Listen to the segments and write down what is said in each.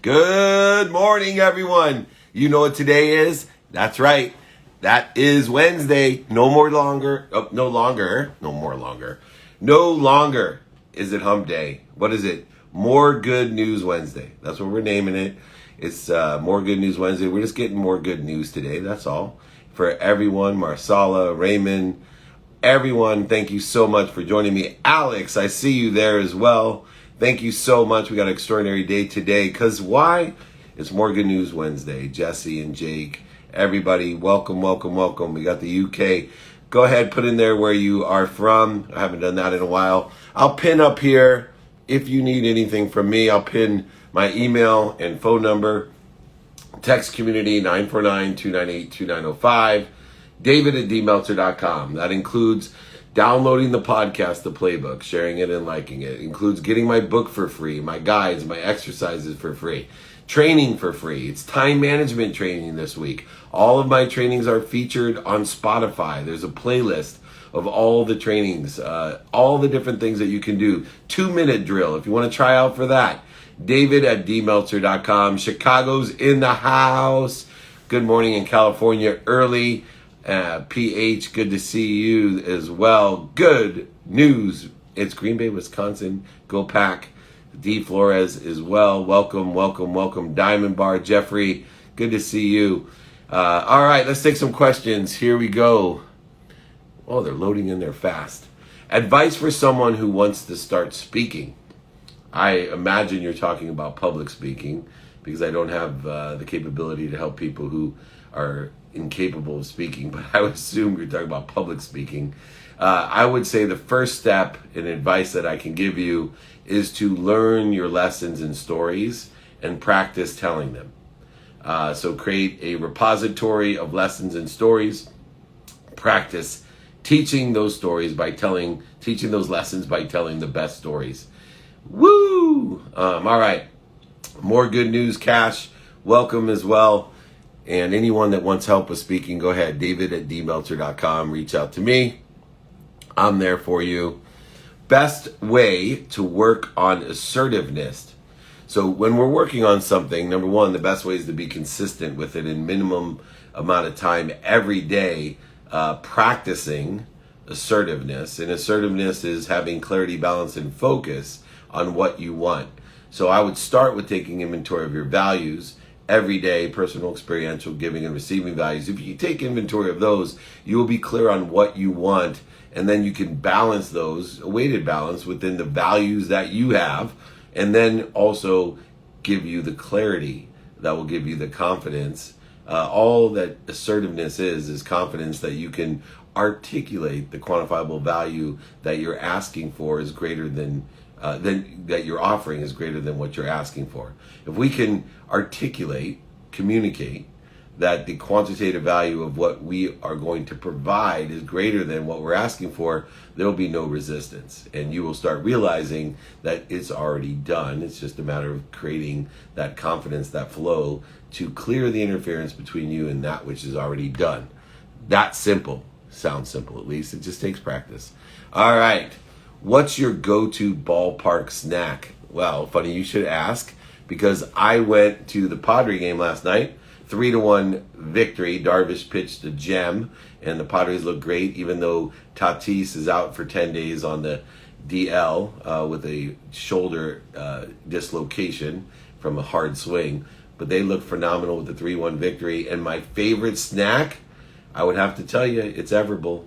Good morning, everyone. You know what today is? That's right. That is Wednesday. No longer is it hump day. What is it? More Good News Wednesday. That's what we're naming it. It's More Good News Wednesday. We're just getting more good news today. That's all. For everyone, Marsala, Raymond, everyone, thank you so much for joining me. Alex, I see you there as well. Thank you so much. We got an extraordinary day today. Because why? It's More Good News Wednesday. Jesse and Jake, everybody, welcome. We got the UK. Go ahead, put in there where you are from. I haven't done that in a while. I'll pin up here if you need anything from me. I'll pin my email and phone number. Text community 949-298-2905. David@dmeltzer.com. That includes downloading the podcast, the playbook, sharing it and liking it. It includes getting my book for free, my guides, my exercises for free, training for free. It's time management training this week. All of my trainings are featured on Spotify. There's a playlist of all the trainings, all the different things that you can do. 2-minute drill, if you want to try out for that. David@dmeltzer.com. Chicago's in the house. Good morning in California early. PH, good to see you as well. Good news. It's Green Bay, Wisconsin. Go Pack. D. Flores as well. Welcome. Diamond Bar, Jeffrey, good to see you. All right, let's take some questions. Here we go. Oh, they're loading in there fast. Advice for someone who wants to start speaking. I imagine you're talking about public speaking because I don't have the capability to help people who are incapable of speaking, but I would assume you're talking about public speaking. I would say the first step in advice that I can give you is to learn your lessons and stories and practice telling them. So create a repository of lessons and stories. Practice teaching those stories teaching those lessons by telling the best stories. Woo! All right. More Good News Cash. Welcome as well. And anyone that wants help with speaking, go ahead. David@dmeltzer.com. Reach out to me. I'm there for you. Best way to work on assertiveness. So when we're working on something, number one, the best way is to be consistent with it in minimum amount of time every day, practicing assertiveness. And assertiveness is having clarity, balance, and focus on what you want. So I would start with taking inventory of your values. Every day, personal, experiential, giving and receiving values. If you take inventory of those, you will be clear on what you want, and then you can balance those, a weighted balance within the values that you have, and then also give you the clarity that will give you the confidence. All that assertiveness is confidence that you can articulate the quantifiable value that you're asking for is greater than that you're offering is greater than what you're asking for. If we can articulate, communicate that the quantitative value of what we are going to provide is greater than what we're asking for, there will be no resistance. And you will start realizing that it's already done. It's just a matter of creating that confidence, that flow to clear the interference between you and that which is already done. That simple. Sounds simple, at least. It just takes practice. All right. What's your go-to ballpark snack? Well, funny you should ask, because I went to the Padres game last night, 3-1 victory. Darvish pitched a gem, and the Padres look great, even though Tatis is out for 10 days on the DL with a shoulder dislocation from a hard swing. But they look phenomenal with the 3-1 victory. And my favorite snack, I would have to tell you, it's Everbowl.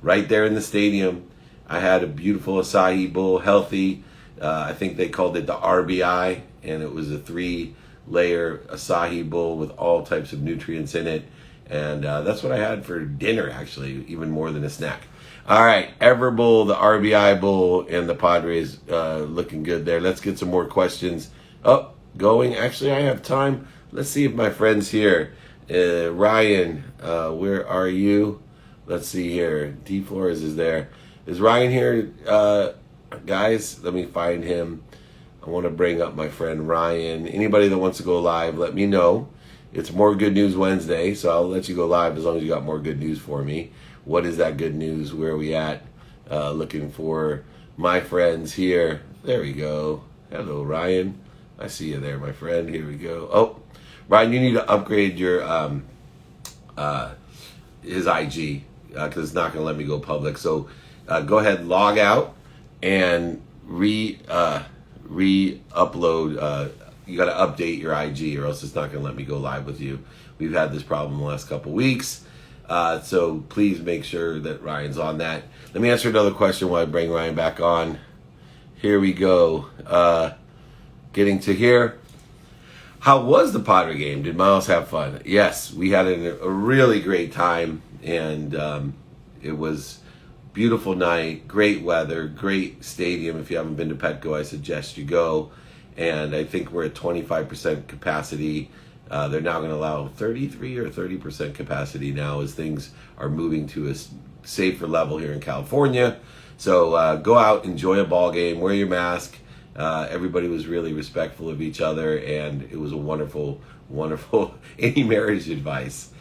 Right there in the stadium. I had a beautiful acai bowl, healthy. I think they called it the RBI, and it was a 3-layer acai bowl with all types of nutrients in it. And that's what I had for dinner, actually, even more than a snack. All right, Everbowl, the RBI bowl, and the Padres looking good there. Let's get some more questions. Oh, going. Actually, I have time. Let's see if my friend's here. Ryan, where are you? Let's see here. D. Flores is there. Is Ryan here? Guys, let me find him. I want to bring up my friend Ryan. Anybody that wants to go live, let me know. It's More Good News Wednesday, so I'll let you go live as long as you got more good news for me. What is that good news? Where are we at? Looking for my friends here. There we go. Hello, Ryan. I see you there, my friend. Here we go. Oh, Ryan, you need to upgrade your his IG because it's not going to let me go public. So go ahead, log out, and re-upload. You got to update your IG, or else it's not going to let me go live with you. We've had this problem the last couple weeks, so please make sure that Ryan's on that. Let me answer another question while I bring Ryan back on. Here we go. Getting to here. How was the Padre game? Did Miles have fun? Yes, we had a really great time, and it was beautiful night, great weather, great stadium. If you haven't been to Petco, I suggest you go. And I think we're at 25% capacity. They're now going to allow 33 or 30% capacity now as things are moving to a safer level here in California. So go out, enjoy a ball game, wear your mask. Everybody was really respectful of each other, and it was a wonderful, wonderful. Any marriage advice?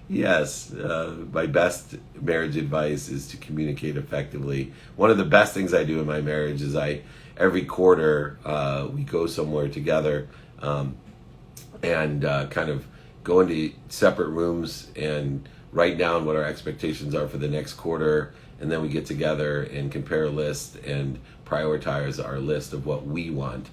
Yes, my best marriage advice is to communicate effectively. One of the best things I do in my marriage is every quarter we go somewhere together and kind of go into separate rooms and write down what our expectations are for the next quarter, and then we get together and compare a list and prioritize our list of what we want.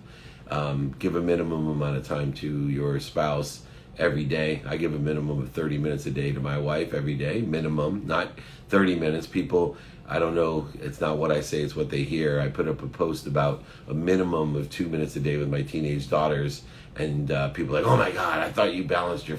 Give a minimum amount of time to your spouse every day. I give a minimum of 30 minutes a day to my wife every day, minimum, not 30 minutes. People, I don't know, it's not what I say, it's what they hear. I put up a post about a minimum of 2 minutes a day with my teenage daughters, and people are like, oh my God, I thought you balanced your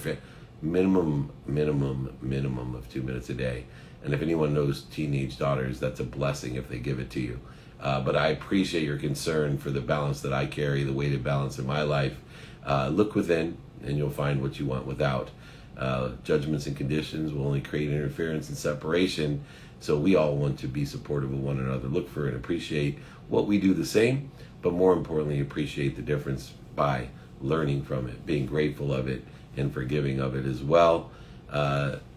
minimum of 2 minutes a day. And if anyone knows teenage daughters, that's a blessing if they give it to you. But I appreciate your concern for the balance that I carry, the weighted balance in my life. Look within, and you'll find what you want without. Judgments and conditions will only create interference and separation. So we all want to be supportive of one another. Look for and appreciate what we do the same, but more importantly, appreciate the difference by learning from it, being grateful of it, and forgiving of it as well.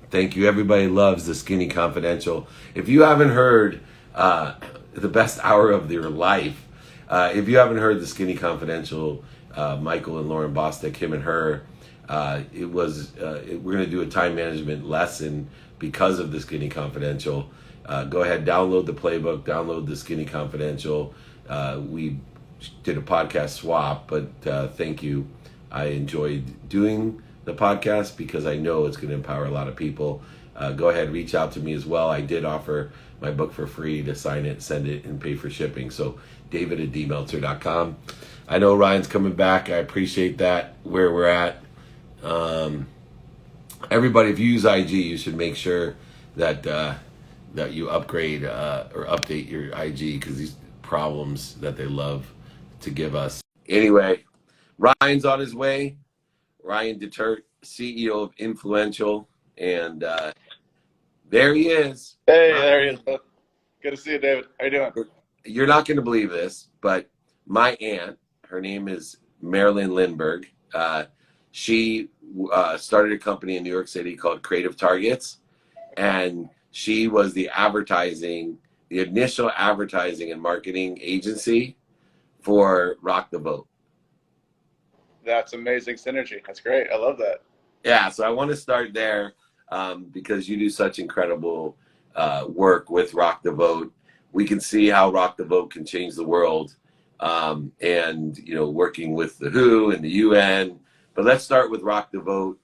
Thank you. Everybody loves the Skinny Confidential. If you haven't heard the best hour of your life, if you haven't heard the Skinny Confidential, Michael and Lauren Bostic, him and her, we're going to do a time management lesson because of the Skinny Confidential. Go ahead, download the playbook, download the Skinny Confidential. We did a podcast swap, but thank you. I enjoyed doing the podcast because I know it's going to empower a lot of people. Go ahead, reach out to me as well. I did offer my book for free to sign it, send it, and pay for shipping. So david@dmeltzer.com. I know Ryan's coming back. I appreciate that, where we're at. Everybody, if you use IG, you should make sure that that you upgrade or update your IG, because these problems that they love to give us. Anyway, Ryan's on his way. Ryan Detert, CEO of Influential, and there he is. Hey, there he is. Good to see you, David. How you doing? You're not going to believe this, but my aunt, her name is Marilyn Lindbergh. She started a company in New York City called Creative Targets, and she was the initial advertising and marketing agency for Rock the Vote. That's amazing synergy. That's great. I love that. Yeah, so I want to start there because you do such incredible work with Rock the Vote. We can see how Rock the Vote can change the world, and working with the WHO and the UN. But let's start with Rock the Vote.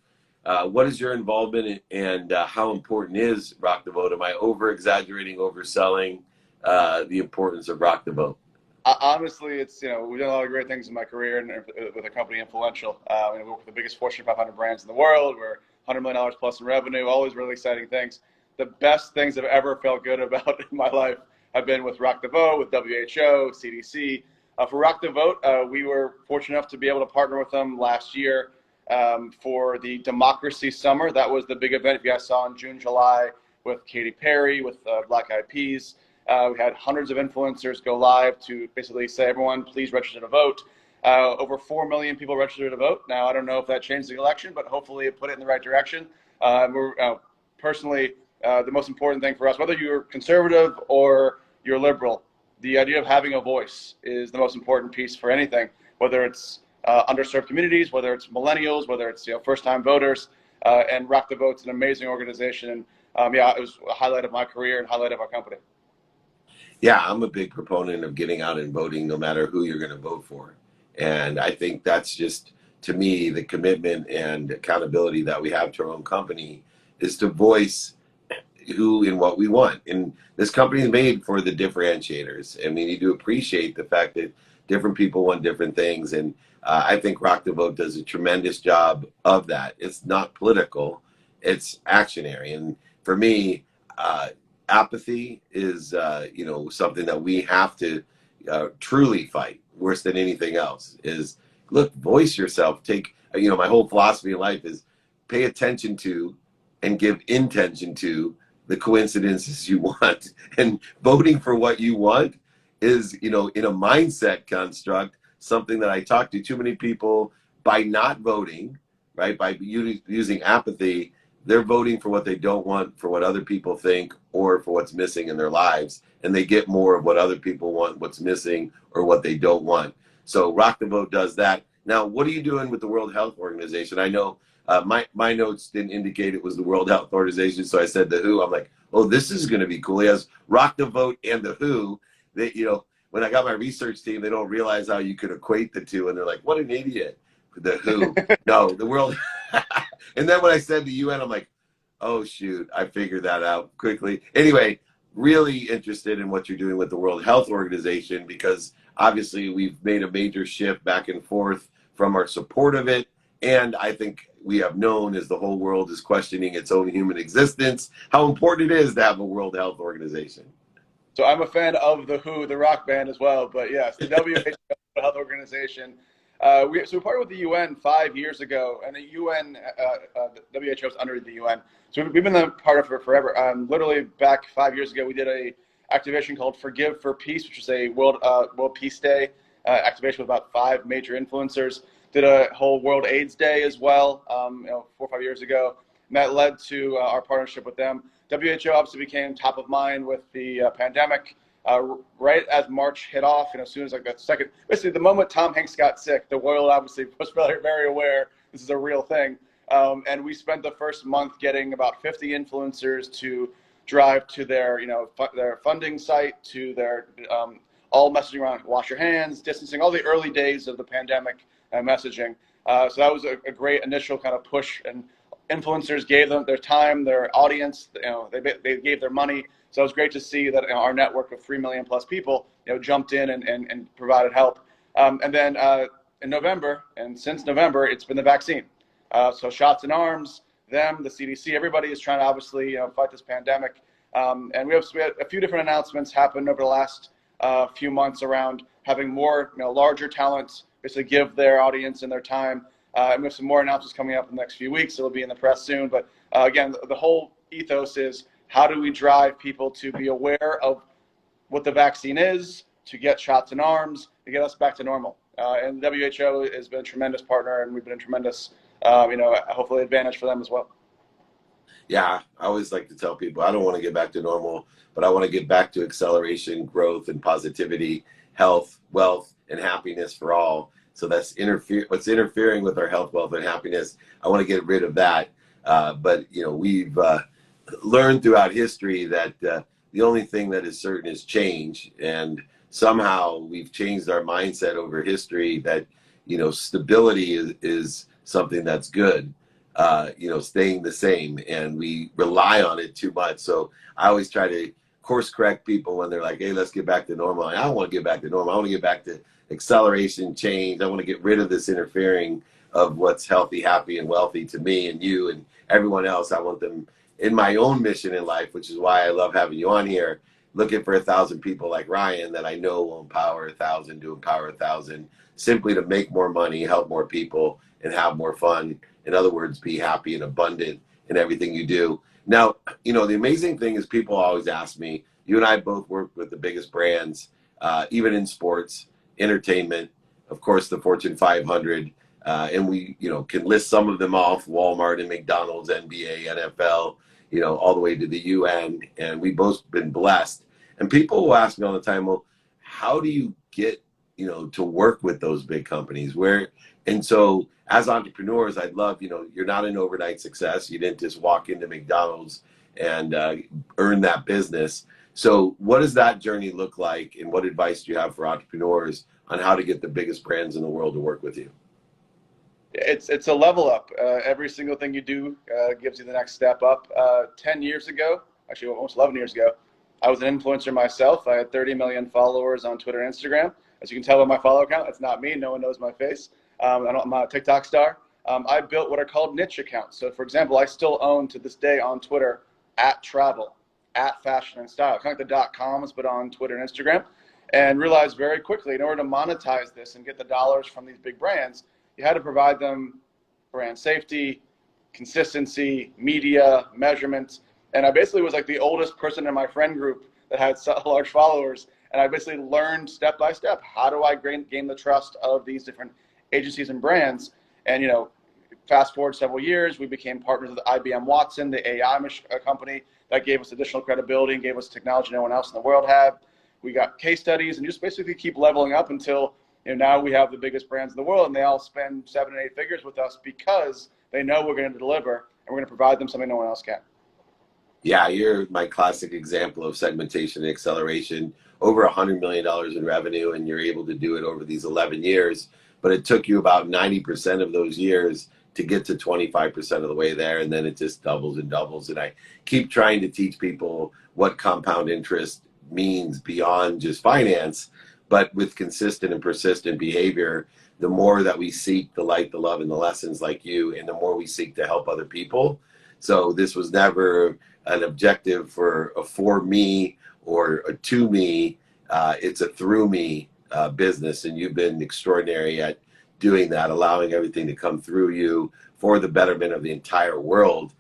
What is your involvement, and how important is Rock the Vote? Am I over-exaggerating, overselling the importance of Rock the Vote? Honestly, it's we've done a lot of great things in my career and with a company Influential. We work with the biggest Fortune 500 brands in the world. We're $100 million plus in revenue. Always really exciting things. The best things I've ever felt good about in my life have been with Rock the Vote, with WHO, CDC. For Rock the Vote, we were fortunate enough to be able to partner with them last year for the Democracy Summer. That was the big event, if you guys saw, in June, July, with Katy Perry, with Black Eyed Peas. We had hundreds of influencers go live to basically say, everyone, please register to vote. Over 4 million people registered to vote. Now, I don't know if that changed the election, but hopefully it put it in the right direction. Personally, the most important thing for us, whether you're conservative or you're liberal, the idea of having a voice is the most important piece for anything, whether it's underserved communities, whether it's millennials, whether it's first-time voters, and Rock the Vote's an amazing organization. And yeah, it was a highlight of my career and highlight of our company. Yeah, I'm a big proponent of getting out and voting no matter who you're going to vote for. And I think that's just, to me, the commitment and accountability that we have to our own company is to voice who and what we want. And this company is made for the differentiators. And we need to appreciate the fact that different people want different things. And I think Rock the Vote does a tremendous job of that. It's not political, it's actionary. And for me, apathy is something that we have to truly fight worse than anything else. Is look, voice yourself. Take my whole philosophy in life is pay attention to and give intention to the coincidences you want. And voting for what you want is, in a mindset construct, something that I talk to too many people by not voting, right? By using apathy, they're voting for what they don't want, for what other people think, or for what's missing in their lives. And they get more of what other people want, what's missing, or what they don't want. So Rock the Vote does that. Now, what are you doing with the World Health Organization? I know my notes didn't indicate it was the World Health Organization, so I said the WHO. I'm like, oh, this is going to be cool. He has Rock the Vote and the WHO. When I got my research team, they don't realize how you could equate the two, and they're like, what an idiot. The WHO. No, the World. And then when I said the UN, I'm like, oh, shoot, I figured that out quickly. Anyway, really interested in what you're doing with the World Health Organization, because obviously we've made a major shift back and forth from our support of it. And I think we have known, as the whole world is questioning its own human existence, how important it is to have a World Health Organization. So I'm a fan of the WHO, the rock band as well. But yes, the WHO Health Organization. We partnered with the UN 5 years ago, and the UN, the WHO is under the UN. So we've been a part of it forever. Literally back 5 years ago, we did a activation called Forgive for Peace, which is a World Peace Day activation with about 5 major influencers. Did a whole World AIDS Day as well, 4 or 5 years ago. And that led to our partnership with them. WHO obviously became top of mind with the pandemic. Right as March hit off, as soon as basically the moment Tom Hanks got sick, the world obviously was very, very aware this is a real thing. And we spent the first month getting about 50 influencers to drive to their, their funding site, to their all messaging around wash your hands, distancing, all the early days of the pandemic messaging. So that was a great initial kind of push, and influencers gave them their time, their audience, they gave their money. So it was great to see that our network of 3 million plus people, jumped in and provided help. And then in November, and since November, it's been the vaccine. So shots in arms, the CDC, everybody is trying to obviously fight this pandemic. And we had a few different announcements happen over the last few months around having more larger talents basically give their audience and their time. And we have some more announcements coming up in the next few weeks. It'll be in the press soon. But again, the whole ethos is, how do we drive people to be aware of what the vaccine is, to get shots in arms, to get us back to normal? And the WHO has been a tremendous partner, and we've been a tremendous, hopefully advantage for them as well. Yeah, I always like to tell people I don't want to get back to normal, but I want to get back to acceleration, growth, and positivity, health, wealth, and happiness for all. So that's what's interfering with our health, wealth, and happiness. I want to get rid of that. But we've learned throughout history that the only thing that is certain is change, and somehow we've changed our mindset over history that stability is something that's good. Staying the same, and we rely on it too much. So I always try to course correct people when they're like, hey, let's get back to normal. I don't want to get back to normal. I want to get back to acceleration, change. I want to get rid of this interfering of what's healthy, happy, and wealthy to me and you and everyone else. I want them in my own mission in life, which is why I love having you on here, looking for 1,000 people like Ryan that I know will empower 1,000 to empower 1,000, simply to make more money, help more people, and have more fun. In other words, be happy and abundant in everything you do. Now, the amazing thing is people always ask me, you and I both work with the biggest brands, even in sports, entertainment, of course, the Fortune 500, and we, can list some of them off, Walmart and McDonald's, NBA, NFL, all the way to the UN, and we've both been blessed. And people will ask me all the time, well, how do you get to work with those big companies and so as entrepreneurs, I'd love, you're not an overnight success. You didn't just walk into McDonald's and earn that business. So what does that journey look like, and what advice do you have for entrepreneurs on how to get the biggest brands in the world to work with you? It's a level up. Every single thing you do gives you the next step up. 10 years ago, actually almost 11 years ago, I was an influencer myself. I had 30 million followers on Twitter and Instagram. As you can tell by my follow count, it's not me. No one knows my face. I'm not a TikTok star. I built what are called niche accounts. So for example, I still own to this day on Twitter @travel, @fashion and style, kind of like the .coms, but on Twitter and Instagram, and realized very quickly in order to monetize this and get the dollars from these big brands, you had to provide them brand safety, consistency, media, measurement. And I basically was like the oldest person in my friend group that had large followers. And I basically learned step by step, how do I gain the trust of these different agencies and brands? And, fast forward several years, we became partners with IBM Watson, the AI company that gave us additional credibility and gave us technology no one else in the world had. We got case studies and just basically keep leveling up until now we have the biggest brands in the world, and they all spend 7 and 8 figures with us because they know we're going to deliver and we're going to provide them something no one else can. Yeah, you're my classic example of segmentation and acceleration. Over $100 million in revenue, and you're able to do it over these 11 years. But it took you about 90% of those years to get to 25% of the way there, and then it just doubles and doubles. And I keep trying to teach people what compound interest means beyond just finance, but with consistent and persistent behavior, the more that we seek the light, the love, and the lessons like you, and the more we seek to help other people. So this was never an objective for me or a to me. It's a through me business, and you've been extraordinary at doing that, allowing everything to come through you for the betterment of the entire world.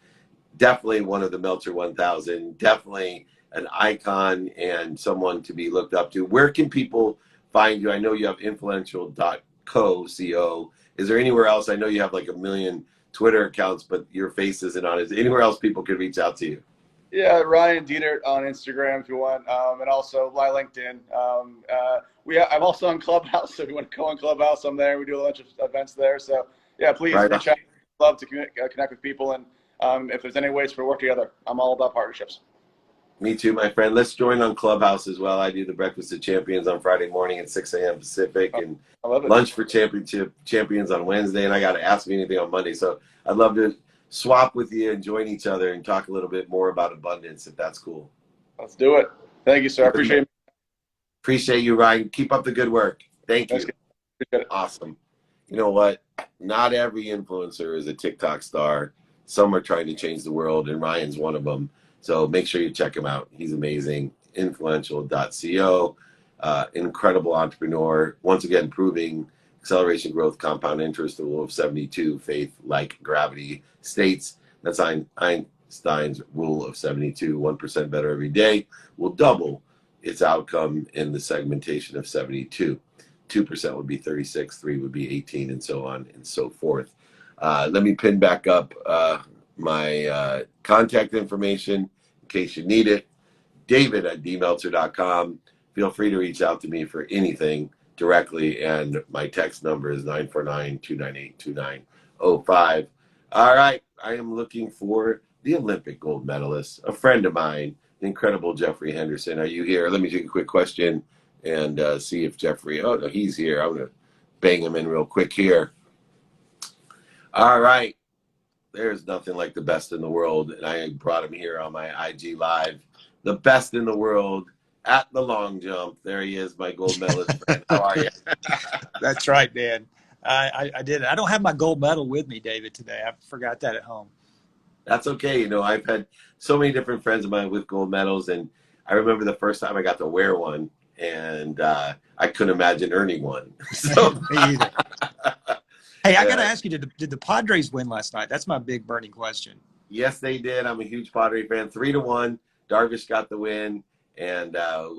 Definitely one of the Meltzer 1000, definitely an icon and someone to be looked up to. Where can people find you? I know you have influential.co. Is there anywhere else? I know you have like 1 million Twitter accounts, but your face isn't on it. Is there anywhere else people could reach out to you? Yeah, Ryan Dienert on Instagram if you want, and also my LinkedIn. I'm also on Clubhouse, so if you want to go on Clubhouse, I'm there. We do a bunch of events there. So yeah, please reach out. Love to connect with people, and if there's any ways for work together, I'm all about partnerships. Me too, my friend. Let's join on Clubhouse as well. I do the Breakfast of Champions on Friday morning at 6 a.m. Pacific, and lunch for champions on Wednesday. And I got to Ask Me Anything on Monday. So I'd love to swap with you and join each other and talk a little bit more about abundance, if that's cool. Let's do it. Thank you, sir. I appreciate it. Appreciate you, Ryan. Keep up the good work. Thank you. Appreciate it. Awesome. You know what? Not every influencer is a TikTok star. Some are trying to change the world, and Ryan's one of them. So make sure you check him out. He's amazing. Influential.co. Incredible entrepreneur. Once again, proving acceleration, growth, compound interest, the rule of 72, faith like gravity states. That's Einstein's rule of 72. 1% better every day will double its outcome in the segmentation of 72. 2% would be 36, 3 would be 18, and so on and so forth. Let me pin back up my contact information in case you need it. David@dmeltzer.com. Feel free to reach out to me for anything directly, and my text number is 949-298-2905. All right, I am looking for the Olympic gold medalist, a friend of mine, the incredible Jeffrey Henderson. Are you here? Let me take a quick question and see if Jeffrey, oh no, he's here. I'm going to bang him in real quick here. All right. There's nothing like the best in the world, and I brought him here on my IG Live. The best in the world at the long jump. There he is, my gold medalist friend. How are you? That's right, Dan. I did it. I don't have my gold medal with me, David, today. I forgot that at home. That's okay. I've had so many different friends of mine with gold medals, and I remember the first time I got to wear one, and I couldn't imagine earning one. So. Me either. Hey, I got to ask you, did the Padres win last night? That's my big burning question. Yes, they did. I'm a huge Padre fan. 3-1. Darvish got the win. And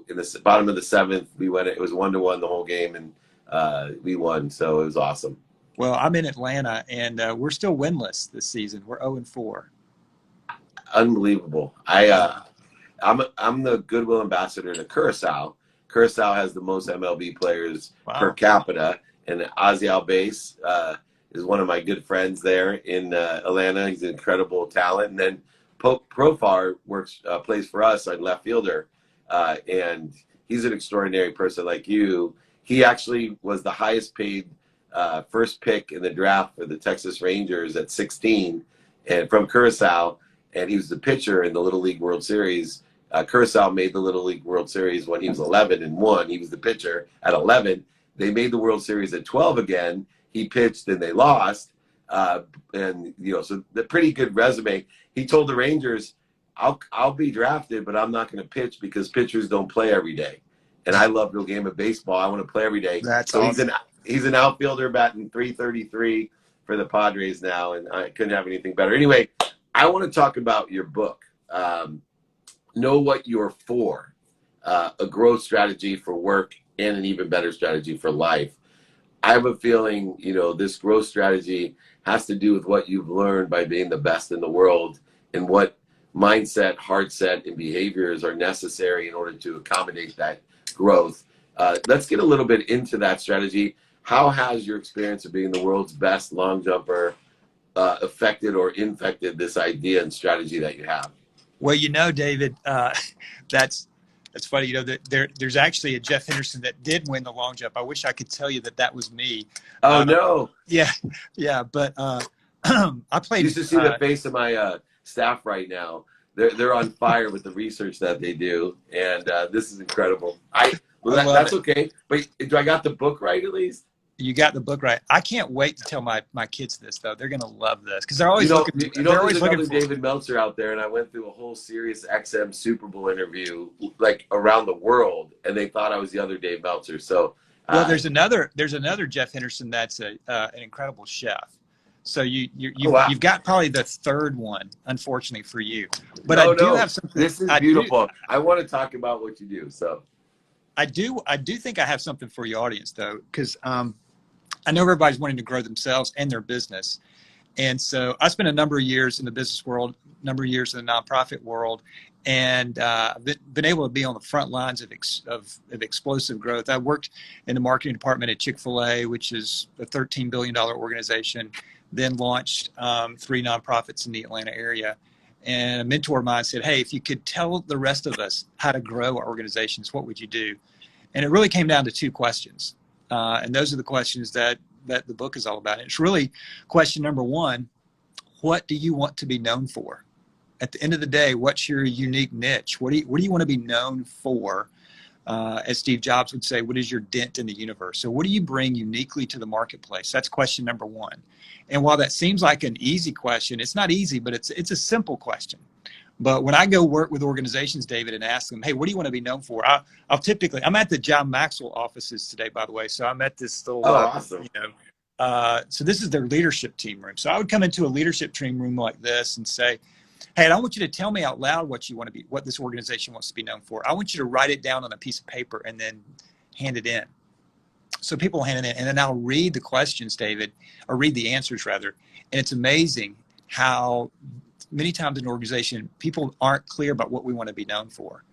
in the bottom of the 7th, we went. It was 1-1 the whole game, and we won. So it was awesome. Well, I'm in Atlanta, and we're still winless this season. We're 0-4. Unbelievable. I'm the goodwill ambassador to Curacao. Curacao has the most MLB players per Wow. capita, and Ozzy Albies is one of my good friends there in Atlanta. He's an incredible talent. And then Profar plays for us, like left fielder, and he's an extraordinary person like you. He actually was the highest paid first pick in the draft for the Texas Rangers at 16, and from Curacao, and he was the pitcher in the Little League World Series. Curacao made the Little League World Series when he was 11 and won. He was the pitcher at 11. They made the World Series at 12 again. He pitched and they lost. And so the pretty good resume. He told the Rangers, "I'll be drafted, but I'm not going to pitch because pitchers don't play every day. And I love the game of baseball. I want to play every day." That's So awesome. he's an outfielder batting .333 for the Padres now, and I couldn't have anything better. Anyway, I want to talk about your book. Know What You're For, a growth strategy for work and an even better strategy for life. I have a feeling, this growth strategy has to do with what you've learned by being the best in the world and what mindset, heart set, and behaviors are necessary in order to accommodate that growth. Let's get a little bit into that strategy. How has your experience of being the world's best long jumper affected or infected this idea and strategy that you have? Well, David, that's funny. There's actually a Jeff Henderson that did win the long jump. I wish I could tell you that was me. Oh, no. Yeah, yeah. But I played. You should see the face of my staff right now. They're on fire with the research that they do, and this is incredible. That's okay. But do I got the book right at least? You got the book right. I can't wait to tell my kids this, though. They're going to love this because they're always there's looking for David Meltzer out there, and I went through a whole Sirius XM Super Bowl interview like around the world, and they thought I was the other Dave Meltzer. So well, there's another Jeff Henderson that's an incredible chef. So you've got probably the third one, unfortunately for you. But I do have something. This is beautiful. I want to talk about what you do. So I do think I have something for your audience, though, because I know everybody's wanting to grow themselves and their business. And so I spent a number of years in the business world, a number of years in the nonprofit world, and been able to be on the front lines of explosive growth. I worked in the marketing department at Chick-fil-A, which is a $13 billion organization, then launched 3 nonprofits in the Atlanta area. And a mentor of mine said, "Hey, if you could tell the rest of us how to grow our organizations, what would you do?" And it really came down to 2 questions. And those are the questions that the book is all about. And it's really question number 1, what do you want to be known for? At the end of the day, what's your unique niche? What do you want to be known for? As Steve Jobs would say, what is your dent in the universe? So what do you bring uniquely to the marketplace? That's question number 1. And while that seems like an easy question, it's not easy, but it's a simple question. But when I go work with organizations, David, and ask them, "Hey, what do you want to be known for?" I'm at the John Maxwell offices today, by the way. So I'm at this little, awesome. So this is their leadership team room. So I would come into a leadership team room like this and say, "Hey, I don't want you to tell me out loud what this organization wants to be known for. I want you to write it down on a piece of paper and then hand it in." So people hand it in, and then I'll read the questions, David, or read the answers rather. And it's amazing how many times in an organization, people aren't clear about what we want to be known for.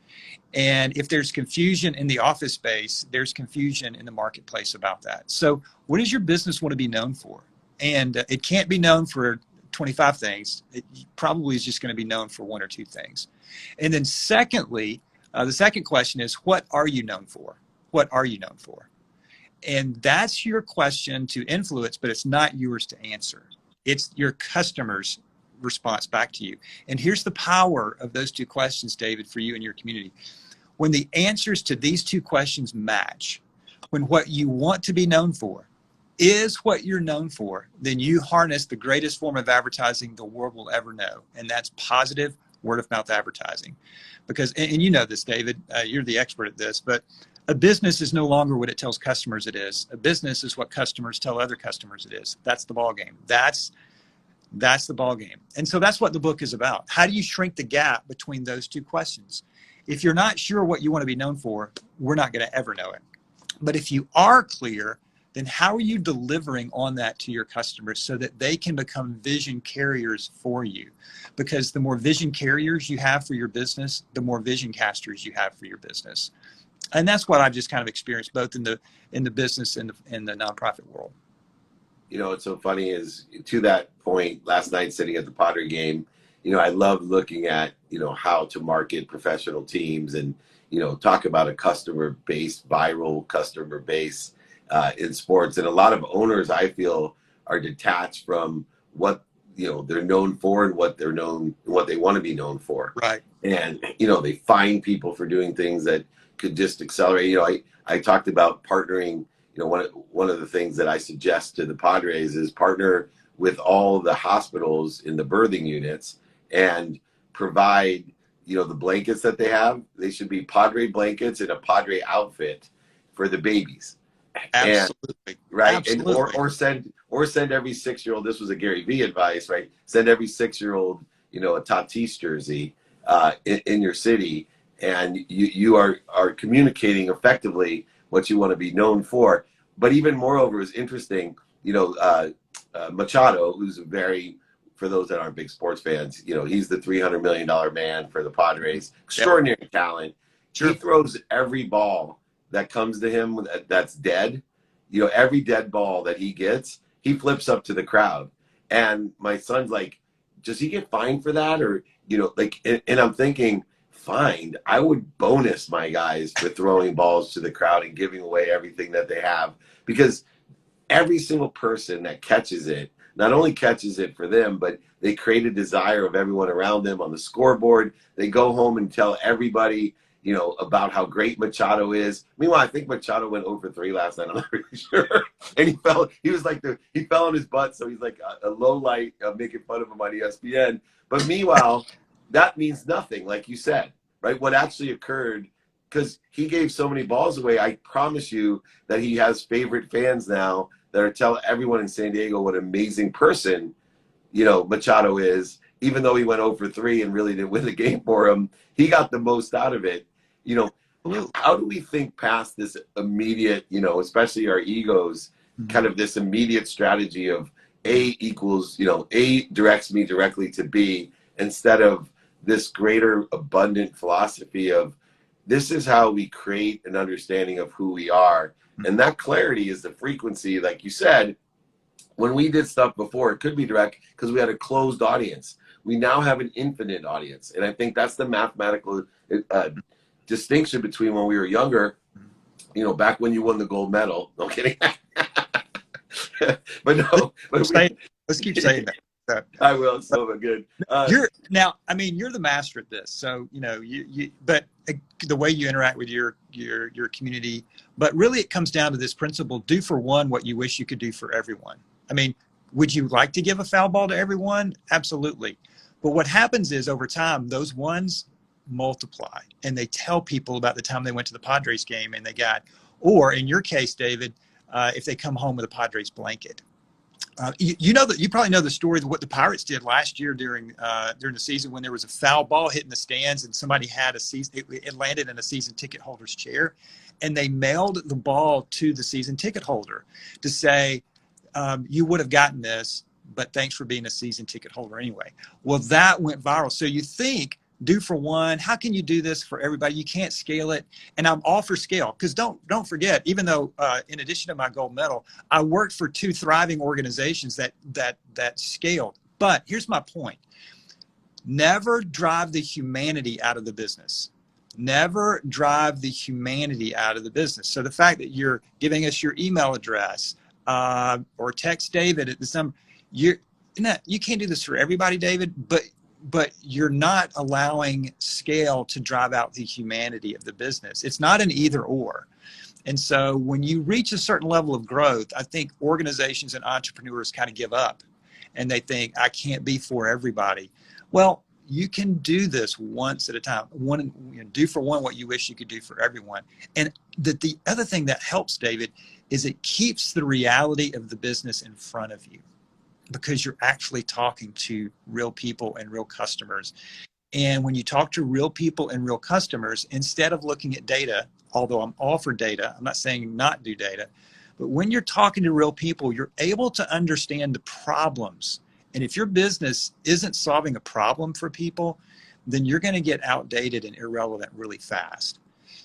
And if there's confusion in the office space, there's confusion in the marketplace about that. So what does your business want to be known for? And it can't be known for 25 things. It probably is just going to be known for 1 or 2 things. And then secondly, the second question is, what are you known for? What are you known for? And that's your question to influence, but it's not yours to answer. It's your customer's response back to you. And here's the power of those 2 questions, David, for you and your community. When the answers to these 2 questions match, when what you want to be known for is what you're known for, then you harness the greatest form of advertising the world will ever know. And that's positive word of mouth advertising. Because, and you know this, David, you're the expert at this, but a business is no longer what it tells customers it is. A business is what customers tell other customers it is. That's the ball game. That's the ball game. And so that's what the book is about. How do you shrink the gap between those 2 questions? If you're not sure what you want to be known for, we're not going to ever know it. But if you are clear, then how are you delivering on that to your customers so that they can become vision carriers for you? Because the more vision carriers you have for your business, the more vision casters you have for your business. And that's what I've just kind of experienced both in the business and in the nonprofit world. You know, what's so funny is, to that point, last night sitting at the Padre game, you know, I love looking at, you know, how to market professional teams and, you know, talk about a customer base, viral customer base in sports. And a lot of owners, I feel, are detached from what, you know, they're known for and what they want to be known for. Right. And, you know, they find people for doing things that could just accelerate. You know, I talked about partnering. You know, one of the things that I suggest to the Padres is partner with all the hospitals in the birthing units and provide, you know, the blankets that they have. They should be Padre blankets and a Padre outfit for the babies. Absolutely. And, right. Absolutely. And or send every 6-year-old, this was a Gary Vee advice, right? Send every 6-year-old, you know, a Tatis jersey in your city, and you are communicating effectively what you want to be known for. But even moreover is interesting, you know, Machado, who's for those that aren't big sports fans, you know, he's the $300 million man for the Padres, extraordinary talent. Sure. He throws every ball that comes to him that's dead, you know, every dead ball that he gets, he flips up to the crowd. And my son's like, does he get fined for that? Or, you know, like, and I'm thinking, fined? I would bonus my guys for throwing balls to the crowd and giving away everything that they have, because every single person that catches it not only catches it for them, but they create a desire of everyone around them on the scoreboard. They go home and tell everybody, you know, about how great Machado is. Meanwhile, I think Machado went 0-for-3 last night. I'm not really sure. And he fell on his butt. So he's like a low light making fun of him on ESPN. But meanwhile, that means nothing, like you said, right? What actually occurred, because he gave so many balls away, I promise you that he has favorite fans now that are telling everyone in San Diego what an amazing person, you know, Machado is. Even though he went 0-for-3 and really didn't win the game for him, he got the most out of it. You know, how do we think past this immediate, you know, especially our egos, kind of this immediate strategy of A equals, you know, A directs me directly to B, instead of this greater abundant philosophy of this is how we create an understanding of who we are. And that clarity is the frequency, like you said. When we did stuff before, it could be direct because we had a closed audience. We now have an infinite audience. And I think that's the mathematical distinction between when we were younger, you know, back when you won the gold medal. No kidding. But no. Let's keep saying that. I will. It's so good. You're the master at this. So, you know, but the way you interact with your community, but really it comes down to this principle: do for one what you wish you could do for everyone. I mean, would you like to give a foul ball to everyone? Absolutely. But what happens is over time, those ones multiply, and they tell people about the time they went to the Padres game and they got, or in your case, David, if they come home with a Padres blanket. You know that you probably know the story of what the Pirates did last year during the season when there was a foul ball hitting the stands and somebody had it landed in a season ticket holder's chair, and they mailed the ball to the season ticket holder to say, you would have gotten this, but thanks for being a season ticket holder anyway. Well, that went viral. So you think, do for one, how can you do this for everybody? You can't scale it. And I'm all for scale, because don't forget, even though in addition to my gold medal, I worked for 2 thriving organizations that scaled. But here's my point. Never drive the humanity out of the business. Never drive the humanity out of the business. So the fact that you're giving us your email address or text David at this number, you can't do this for everybody, David, but you're not allowing scale to drive out the humanity of the business. It's not an either or. And so when you reach a certain level of growth, I think organizations and entrepreneurs kind of give up and they think, I can't be for everybody. Well, you can do this once at a time. Do for one what you wish you could do for everyone. And the other thing that helps, David, is it keeps the reality of the business in front of you, because you're actually talking to real people and real customers. And when you talk to real people and real customers, instead of looking at data, although I'm all for data, I'm not saying not do data, but when you're talking to real people, you're able to understand the problems. And if your business isn't solving a problem for people, then you're going to get outdated and irrelevant really fast.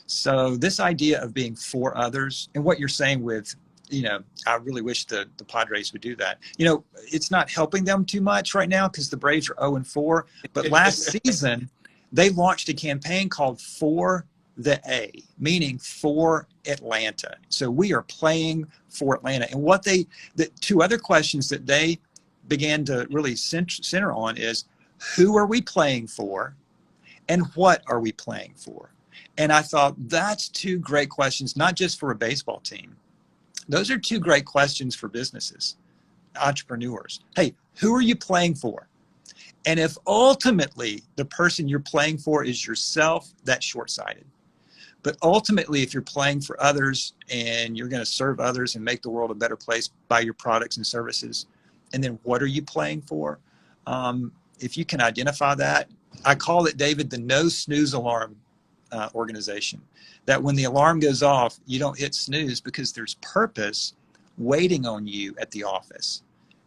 So this idea of being for others, and what you're saying with, I really wish the Padres would do that. It's not helping them too much right now because the Braves are 0-4. But last season, they launched a campaign called For the A, meaning for Atlanta. So we are playing for Atlanta. And the two other questions that they began to really center on is, who are we playing for and what are we playing for? And I thought that's two great questions, not just for a baseball team. Those are two great questions for businesses, entrepreneurs. Hey, who are you playing for? And if ultimately the person you're playing for is yourself, that's short-sighted. But ultimately, if you're playing for others and you're going to serve others and make the world a better place by your products and services, and then what are you playing for? If you can identify that, I call it, David, the no snooze alarm organization. That when the alarm goes off, you don't hit snooze because there's purpose waiting on you at the office.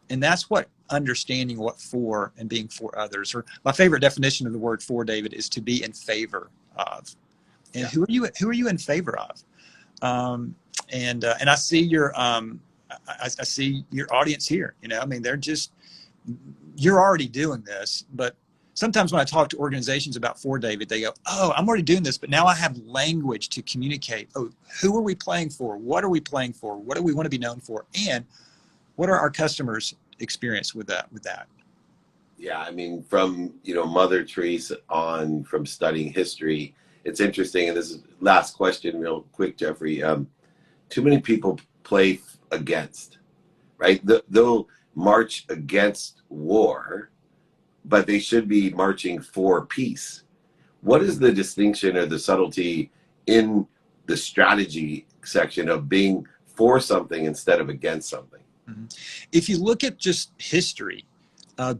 And that's what understanding what for and being for others, or my favorite definition of the word for, David, is to be in favor of. And who are you in favor of? And I see your I see your audience here. You're already doing this, but sometimes when I talk to organizations about for, David, they go, oh, I'm already doing this, but now I have language to communicate. Oh, who are we playing for? What are we playing for? What do we want to be known for? And what are our customers' experience with that? Yeah, I mean, from Mother Teresa on, from studying history, it's interesting. And this is last question, real quick, Jeffrey. Too many people play against, right? They'll march against war, but they should be marching for peace. What is the distinction or the subtlety in the strategy section of being for something instead of against something? Mm-hmm. If you look at just history,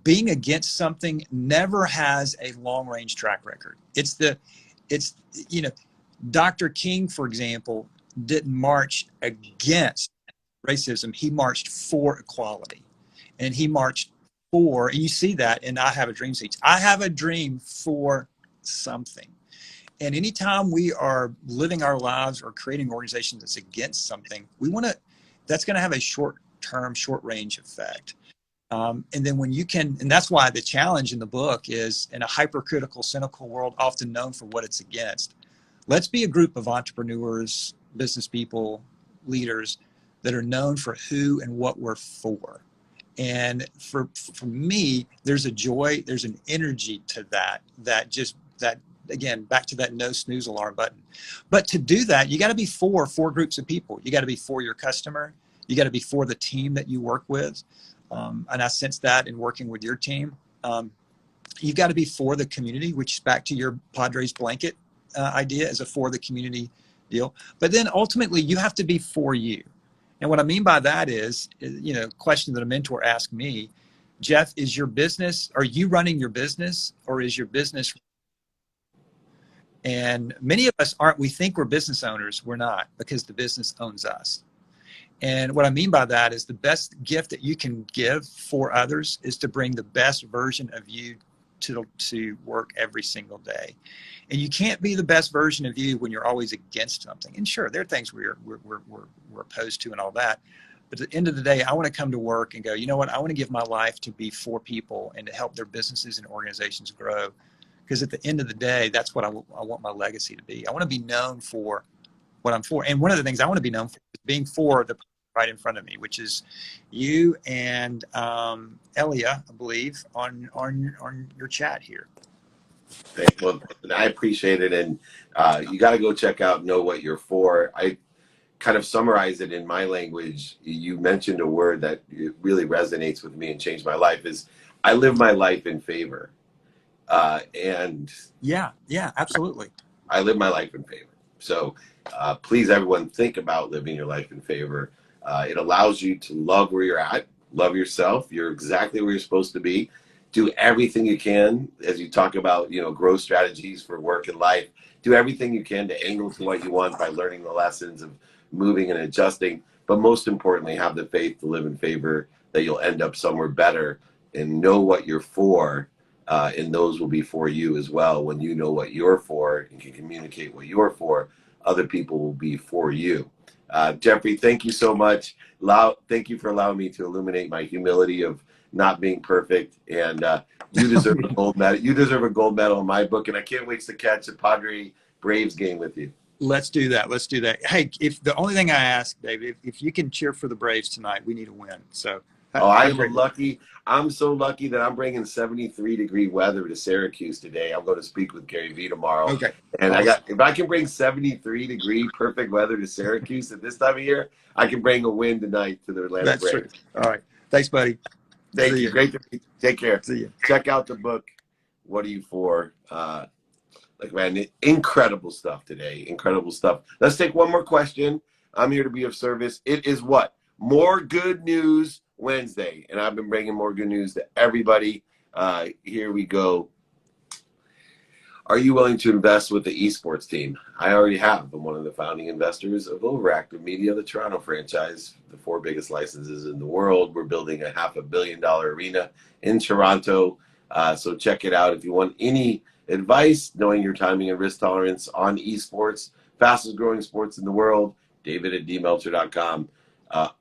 being against something never has a long-range track record. Dr. King, for example, didn't march against racism. He marched for equality, and he marched for, and you see that in I Have a Dream speech. I have a dream for something. And anytime we are living our lives or creating an organization that's against something, that's going to have a short-term, short-range effect. And then when you can, and that's why the challenge in the book is, in a hypercritical, cynical world, often known for what it's against, let's be a group of entrepreneurs, business people, leaders that are known for who and what we're for. And for me, there's a joy, there's an energy to that again, back to that no snooze alarm button. But to do that, you got to be for groups of people. You got to be for your customer. You got to be for the team that you work with. And I sense that in working with your team. You've got to be for the community, which is back to your Padres blanket idea as a for the community deal. But then ultimately, you have to be for you. And what I mean by that is, question that a mentor asked me, Jeff, are you running your business, or is your business? And many of us aren't. We think we're business owners. We're not, because the business owns us. And what I mean by that is, the best gift that you can give for others is to bring the best version of you to work every single day. And you can't be the best version of you when you're always against something. And sure, there are things we're opposed to and all that. But at the end of the day, I want to come to work and go, you know what? I want to give my life to be for people and to help their businesses and organizations grow. Because at the end of the day, that's what I want my legacy to be. I want to be known for what I'm for. And one of the things I want to be known for is being for the right in front of me, which is you and Elia, I believe, on your chat here. Well, I appreciate it. And you got to go check out Know What You're For. I kind of summarize it in my language. You mentioned a word that really resonates with me and changed my life, is I live my life in favor. And yeah, absolutely. I live my life in favor. So please, everyone, think about living your life in favor. It allows you to love where you're at, love yourself. You're exactly where you're supposed to be. Do everything you can, as you talk about, growth strategies for work and life. Do everything you can to angle to what you want by learning the lessons of moving and adjusting. But most importantly, have the faith to live in favor, that you'll end up somewhere better, and know what you're for. And those will be for you as well when you know what you're for and can communicate what you're for. other people will be for you. Jeffrey, thank you so much. Thank you for allowing me to illuminate my humility of not being perfect. And you deserve a gold medal. You deserve a gold medal in my book. And I can't wait to catch the Padres Braves game with you. Let's do that. Let's do that. Hey, if the only thing I ask, David, if you can cheer for the Braves tonight, we need a win. So, I'm so lucky that I'm bringing 73-degree weather to Syracuse today. I'm going to speak with Gary Vee tomorrow. Okay. And if I can bring 73-degree perfect weather to Syracuse at this time of year, I can bring a win tonight to the Atlanta Braves. True. All right. Thanks, buddy. Thank you. Great to meet you. Take care. See you. Check out the book. What are you for? Man, incredible stuff today. Incredible stuff. Let's take one more question. I'm here to be of service. It is what? More Good News Wednesday. And I've been bringing more good news to everybody. Here we go. Are you willing to invest with the esports team? I already have. I'm one of the founding investors of Overactive Media, the Toronto franchise, the 4 biggest licenses in the world. We're building a $500 million arena in Toronto. So check it out if you want any advice, knowing your timing and risk tolerance on esports, fastest growing sports in the world, david@dmeltzer.com.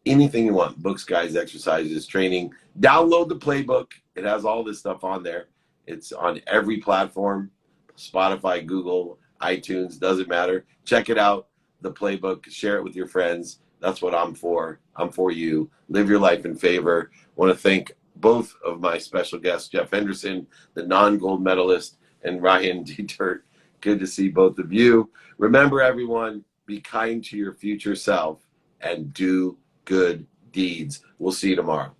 Anything you want, books, guides, exercises, training. Download the playbook. It has all this stuff on there. It's on every platform, Spotify, Google, iTunes, doesn't matter. Check it out, the playbook. Share it with your friends. That's what I'm for. I'm for you. Live your life in favor. Want to thank both of my special guests, Jeff Henderson, the non-gold medalist, and Ryan Dietert. Good to see both of you. Remember, everyone, be kind to your future self and do good deeds. We'll see you tomorrow.